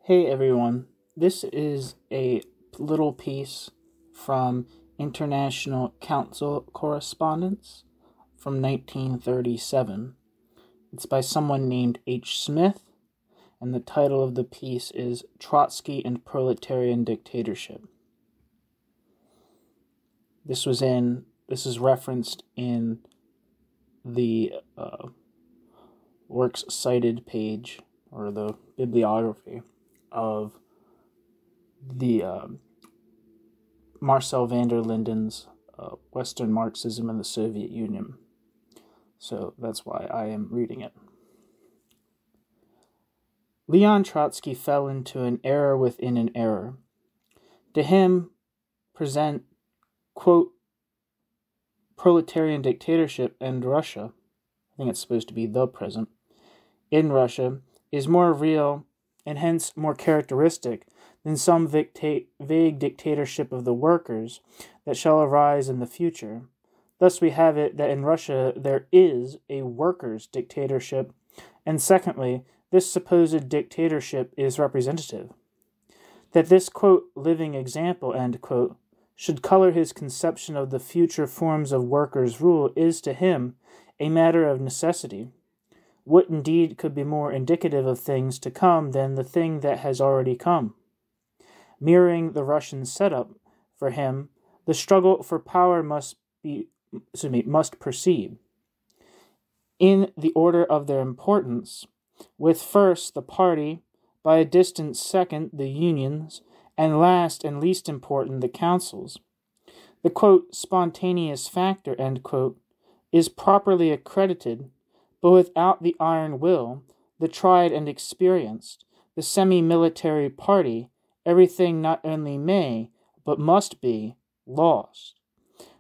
Hey everyone, this is a little piece from International Council Correspondence from 1937. It's by someone named H. Smith, and the title of the piece is Trotsky and Proletarian Dictatorship. This is referenced in the works cited page, or the bibliography, of the Marcel van der Linden's Western Marxism in the Soviet Union. So that's why I am reading it. Leon Trotsky fell into an error within an error. To him, present, quote, proletarian dictatorship in Russia, I think it's supposed to be the present, in Russia, is more real and hence more characteristic than some vague dictatorship of the workers that shall arise in the future. Thus we have it that in Russia there is a workers' dictatorship, and secondly, this supposed dictatorship is representative. That this, quote, living example, end quote, should color his conception of the future forms of workers' rule is to him a matter of necessity. What indeed could be more indicative of things to come than the thing that has already come? Mirroring the Russian setup, for him, the struggle for power must proceed. In the order of their importance, with first the party, by a distant second the unions, and last and least important the councils. The, quote, spontaneous factor, end quote, is properly accredited, but without the iron will, the tried and experienced, the semi-military party, everything not only may, but must be, lost.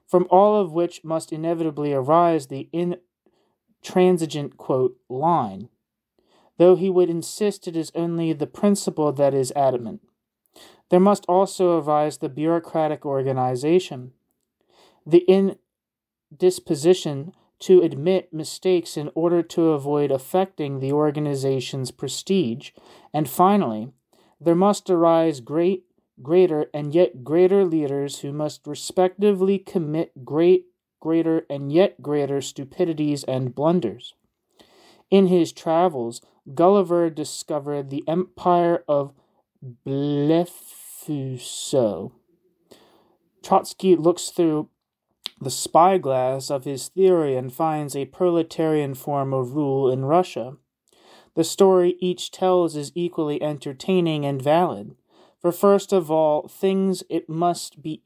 From all of which must inevitably arise the intransigent, quote, line, though he would insist it is only the principle that is adamant. There must also arise the bureaucratic organization, the indisposition to admit mistakes in order to avoid affecting the organization's prestige, and finally, there must arise greater, and yet greater leaders who must respectively commit greater, and yet greater stupidities and blunders. In his travels, Gulliver discovered the empire of Blefuscu. Trotsky looks through the spyglass of his theory and finds a proletarian form of rule in Russia. The story each tells is equally entertaining and valid. For first of all, things it must be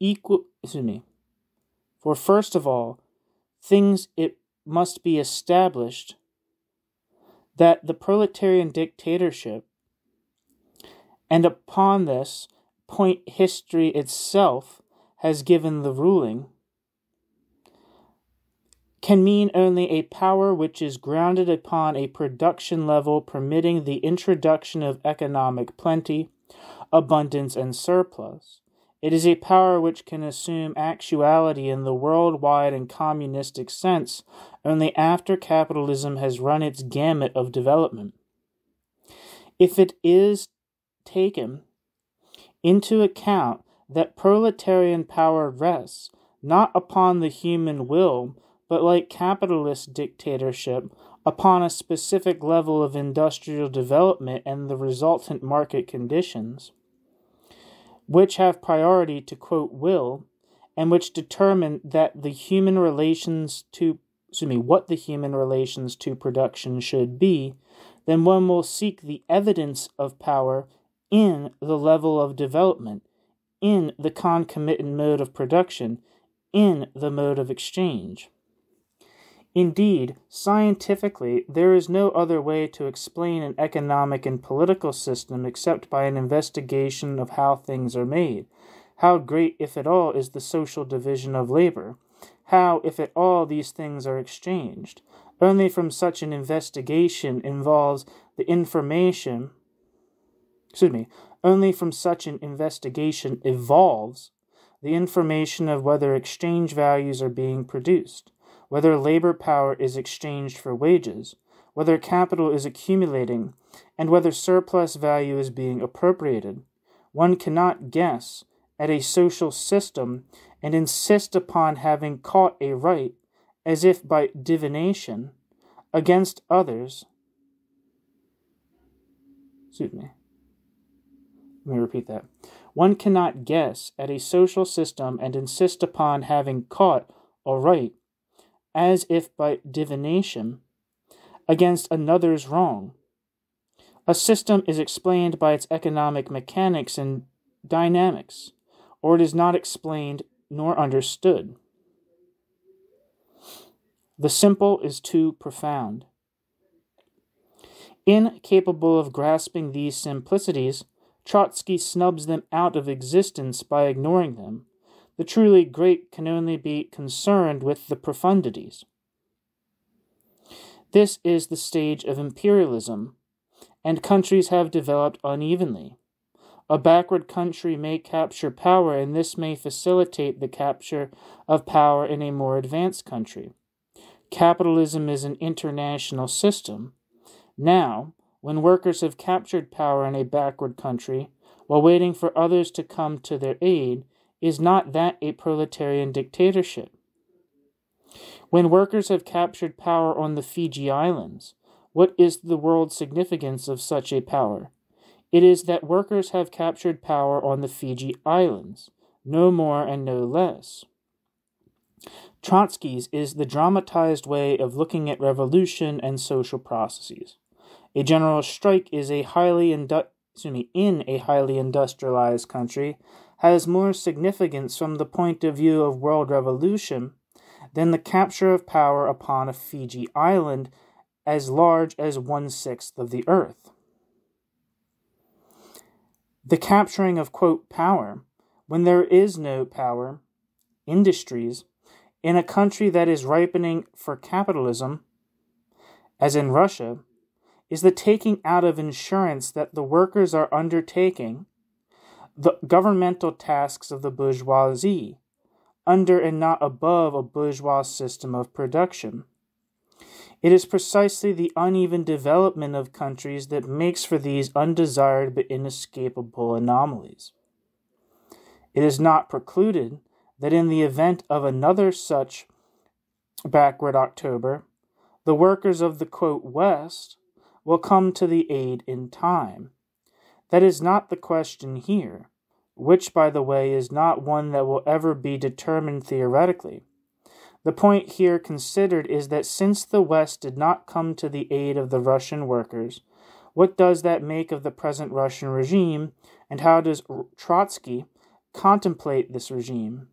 established that the proletarian dictatorship, and upon this point history itself has given the ruling, can mean only a power which is grounded upon a production level permitting the introduction of economic plenty, abundance, and surplus. It is a power which can assume actuality in the worldwide and communistic sense only after capitalism has run its gamut of development. If it is taken into account that proletarian power rests not upon the human will, but like capitalist dictatorship, upon a specific level of industrial development and the resultant market conditions, which have priority to, quote, will, and which determine that what the human relations to production should be, then one will seek the evidence of power in the level of development, in the concomitant mode of production, in the mode of exchange. Indeed, scientifically, there is no other way to explain an economic and political system except by an investigation of how things are made. How great, if at all, is the social division of labor? How, if at all, these things are exchanged? Only from such an investigation evolves the information of whether exchange values are being produced, whether labor power is exchanged for wages, whether capital is accumulating, and whether surplus value is being appropriated. One cannot guess at a social system and insist upon having caught a right, as if by divination, against others. Let me repeat that. One cannot guess at a social system and insist upon having caught a right, as if by divination, against another's wrong. A system is explained by its economic mechanics and dynamics, or it is not explained nor understood. The simple is too profound. Incapable of grasping these simplicities, Trotsky snubs them out of existence by ignoring them. The truly great can only be concerned with the profundities. This is the stage of imperialism, and countries have developed unevenly. A backward country may capture power, and this may facilitate the capture of power in a more advanced country. Capitalism is an international system. Now, when workers have captured power in a backward country, while waiting for others to come to their aid, is not that a proletarian dictatorship? When workers have captured power on the Fiji Islands, what is the world significance of such a power? It is that workers have captured power on the Fiji Islands, no more and no less. Trotsky's is the dramatized way of looking at revolution and social processes. A general strike is in a highly industrialized country has more significance from the point of view of world revolution than the capture of power upon a Fiji island as large as 1/6 of the earth. The capturing of, quote, power, when there is no power, industries, in a country that is ripening for capitalism, as in Russia, is the taking out of insurance that the workers are undertaking the governmental tasks of the bourgeoisie, under and not above a bourgeois system of production. It is precisely the uneven development of countries that makes for these undesired but inescapable anomalies. It is not precluded that in the event of another such backward October, the workers of the, quote, West will come to the aid in time. That is not the question here, which, by the way, is not one that will ever be determined theoretically. The point here considered is that since the West did not come to the aid of the Russian workers, what does that make of the present Russian regime, and how does Trotsky contemplate this regime?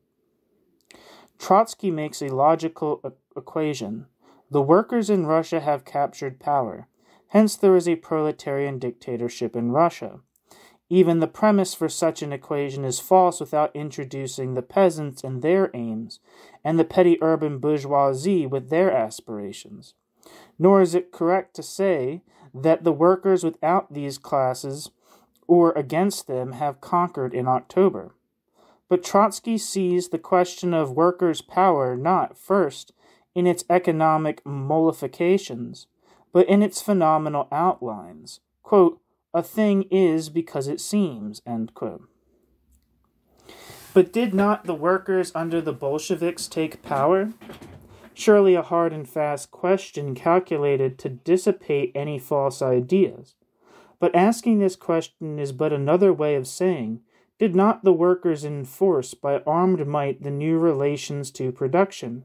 Trotsky makes a logical equation. The workers in Russia have captured power. Hence there is a proletarian dictatorship in Russia. Even the premise for such an equation is false without introducing the peasants and their aims, and the petty urban bourgeoisie with their aspirations. Nor is it correct to say that the workers without these classes or against them have conquered in October. But Trotsky sees the question of workers' power not, first, in its economic mollifications, but in its phenomenal outlines. Quote, a thing is because it seems, end quote. But did not the workers under the Bolsheviks take power? Surely a hard and fast question calculated to dissipate any false ideas. But asking this question is but another way of saying, did not the workers enforce by armed might the new relations to production?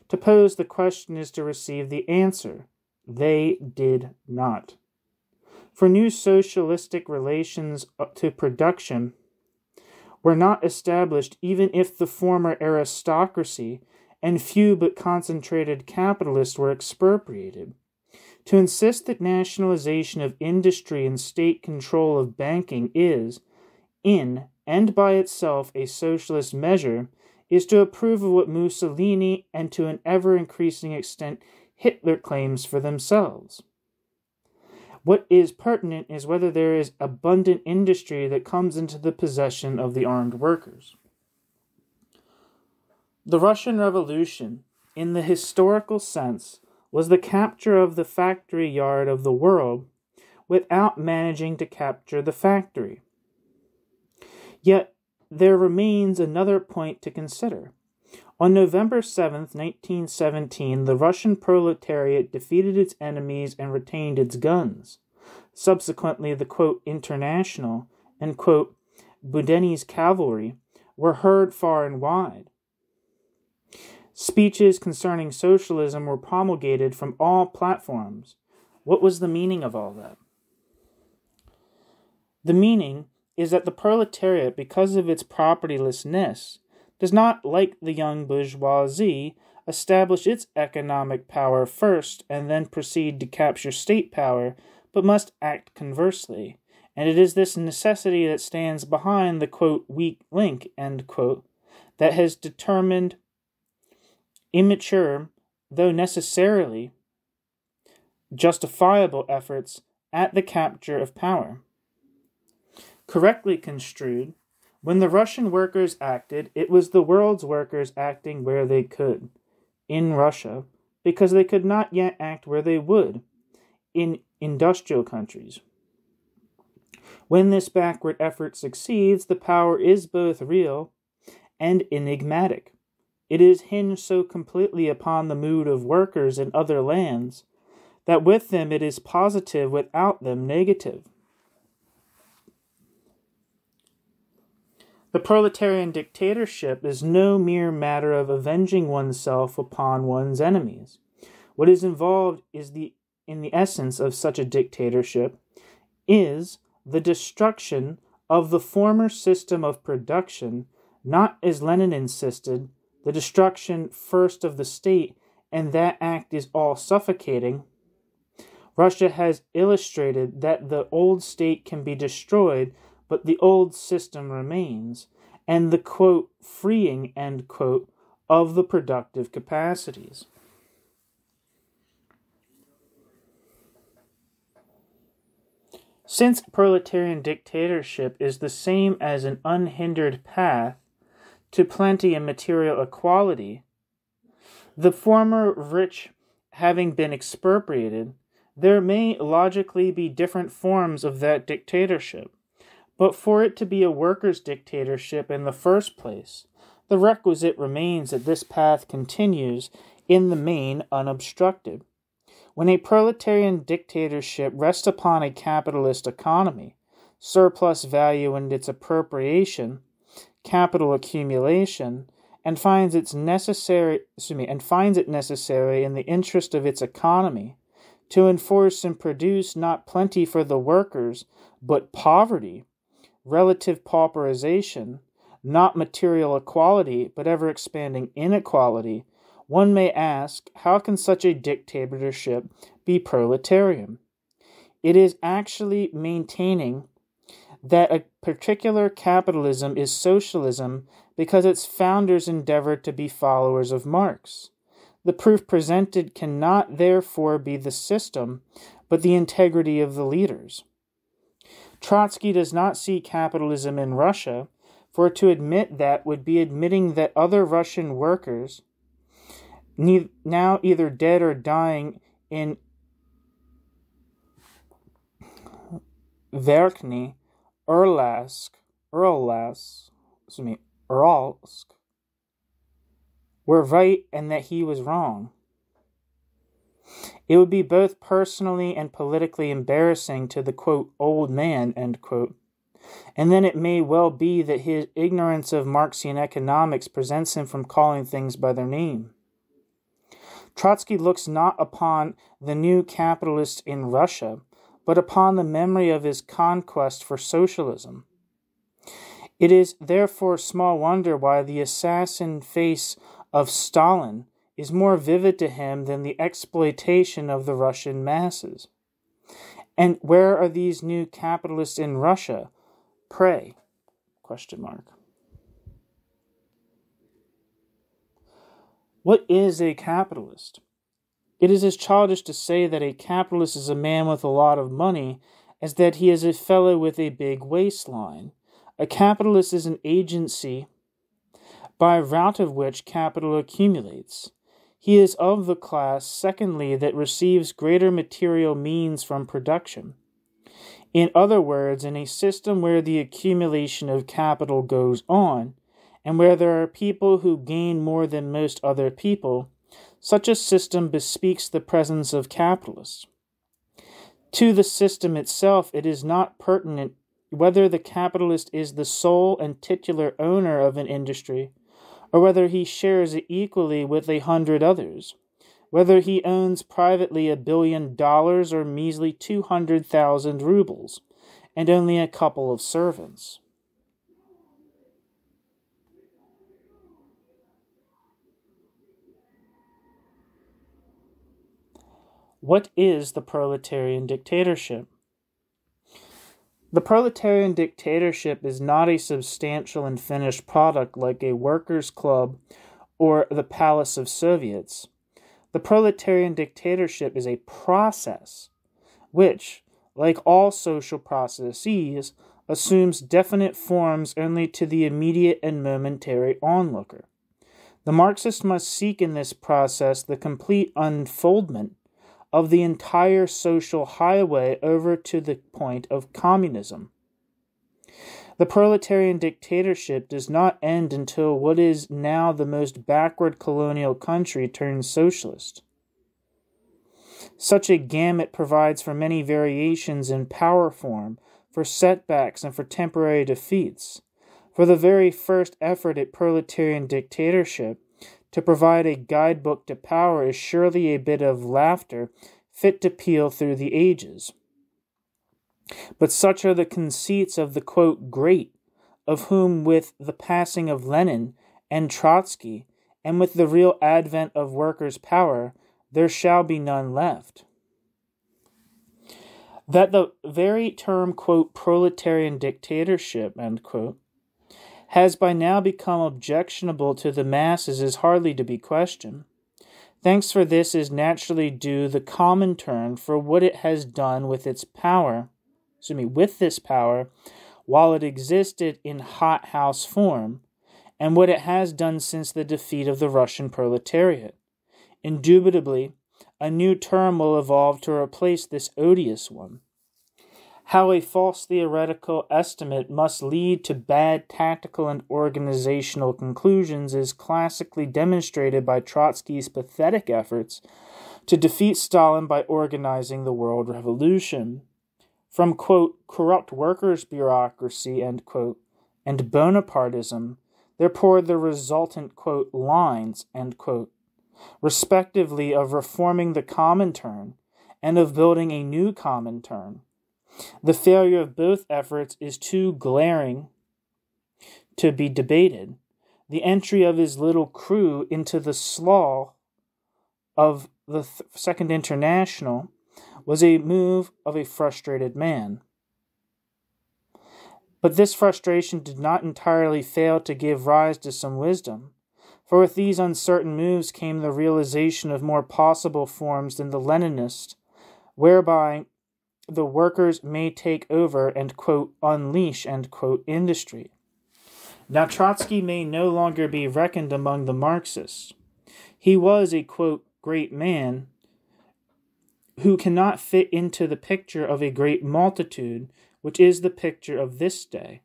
To pose the question is to receive the answer. They did not. For new socialistic relations to production were not established even if the former aristocracy and few but concentrated capitalists were expropriated. To insist that nationalization of industry and state control of banking is, in and by itself, a socialist measure, is to approve of what Mussolini and to an ever-increasing extent Hitler claims for themselves. What is pertinent is whether there is abundant industry that comes into the possession of the armed workers. The Russian Revolution, in the historical sense, was the capture of the factory yard of the world without managing to capture the factory. Yet there remains another point to consider. On November 7th, 1917, the Russian proletariat defeated its enemies and retained its guns. Subsequently, the, quote, International and, quote, Boudinot's cavalry were heard far and wide. Speeches concerning socialism were promulgated from all platforms. What was the meaning of all that? The meaning is that the proletariat, because of its propertylessness, does not, like the young bourgeoisie, establish its economic power first and then proceed to capture state power, but must act conversely. And it is this necessity that stands behind the, quote, weak link, end quote, that has determined immature, though necessarily justifiable efforts at the capture of power. Correctly construed, when the Russian workers acted, it was the world's workers acting where they could, in Russia, because they could not yet act where they would, in industrial countries. When this backward effort succeeds, the power is both real and enigmatic. It is hinged so completely upon the mood of workers in other lands that with them it is positive, without them negative. The proletarian dictatorship is no mere matter of avenging oneself upon one's enemies. What is involved is in the essence of such a dictatorship is the destruction of the former system of production, not, as Lenin insisted, the destruction first of the state, and that act is all-suffocating. Russia has illustrated that the old state can be destroyed, but the old system remains, and the, quote, freeing, end quote, of the productive capacities. Since proletarian dictatorship is the same as an unhindered path to plenty and material equality, the former rich having been expropriated, there may logically be different forms of that dictatorship. But for it to be a workers' dictatorship in the first place, the requisite remains that this path continues in the main unobstructed. When a proletarian dictatorship rests upon a capitalist economy, surplus value and its appropriation, capital accumulation, and finds it necessary in the interest of its economy to enforce and produce not plenty for the workers, but poverty, relative pauperization, not material equality, but ever-expanding inequality, one may ask, how can such a dictatorship be proletarian? It is actually maintaining that a particular capitalism is socialism because its founders endeavored to be followers of Marx. The proof presented cannot therefore be the system, but the integrity of the leaders. Trotsky does not see capitalism in Russia, for to admit that would be admitting that other Russian workers, now either dead or dying in Verkhny, Uralsk, were right and that he was wrong. It would be both personally and politically embarrassing to the, quote, old man, end quote. And then it may well be that his ignorance of Marxian economics prevents him from calling things by their name. Trotsky looks not upon the new capitalist in Russia, but upon the memory of his conquest for socialism. It is therefore small wonder why the assassin face of Stalin is more vivid to him than the exploitation of the Russian masses. And where are these new capitalists in Russia? Pray? ? What is a capitalist? It is as childish to say that a capitalist is a man with a lot of money as that he is a fellow with a big waistline. A capitalist is an agency by route of which capital accumulates. He is of the class, secondly, that receives greater material means from production. In other words, in a system where the accumulation of capital goes on, and where there are people who gain more than most other people, such a system bespeaks the presence of capitalists. To the system itself, it is not pertinent whether the capitalist is the sole and titular owner of an industry, or whether he shares it equally with 100 others, whether he owns privately $1 billion or measly 200,000 rubles, and only a couple of servants. What is the proletarian dictatorship? The proletarian dictatorship is not a substantial and finished product like a workers' club or the Palace of Soviets. The proletarian dictatorship is a process which, like all social processes, assumes definite forms only to the immediate and momentary onlooker. The Marxist must seek in this process the complete unfoldment of the entire social highway over to the point of communism. The proletarian dictatorship does not end until what is now the most backward colonial country turns socialist. Such a gamut provides for many variations in power form, for setbacks and for temporary defeats. For the very first effort at proletarian dictatorship, to provide a guidebook to power is surely a bit of laughter fit to peal through the ages. But such are the conceits of the, quote, great, of whom with the passing of Lenin and Trotsky, and with the real advent of workers' power, there shall be none left. That the very term, quote, proletarian dictatorship, end quote, has by now become objectionable to the masses is hardly to be questioned. Thanks for this is naturally due the common turn for what it has done with this power, while it existed in hothouse form, and what it has done since the defeat of the Russian proletariat. Indubitably, a new term will evolve to replace this odious one. How a false theoretical estimate must lead to bad tactical and organizational conclusions is classically demonstrated by Trotsky's pathetic efforts to defeat Stalin by organizing the world revolution. From, quote, corrupt workers' bureaucracy, end quote, and Bonapartism, there poured the resultant, quote, lines, end quote, respectively of reforming the Comintern and of building a new Comintern. The failure of both efforts is too glaring to be debated. The entry of his little crew into the slough of the Second International was a move of a frustrated man. But this frustration did not entirely fail to give rise to some wisdom, for with these uncertain moves came the realization of more possible forms than the Leninist, whereby the workers may take over and, quote, unleash, end quote, industry. Now Trotsky may no longer be reckoned among the Marxists. He was a, quote, great man who cannot fit into the picture of a great multitude, which is the picture of this day.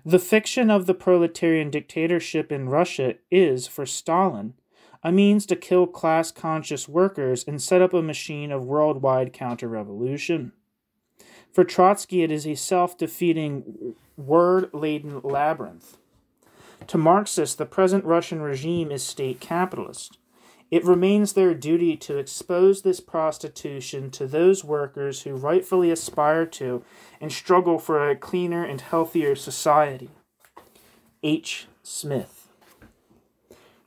The fiction of the proletarian dictatorship in Russia is, for Stalin, a means to kill class-conscious workers and set up a machine of worldwide counter-revolution. For Trotsky, it is a self-defeating, word-laden labyrinth. To Marxists, the present Russian regime is state capitalist. It remains their duty to expose this prostitution to those workers who rightfully aspire to and struggle for a cleaner and healthier society. H. Smith.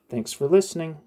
Thanks for listening.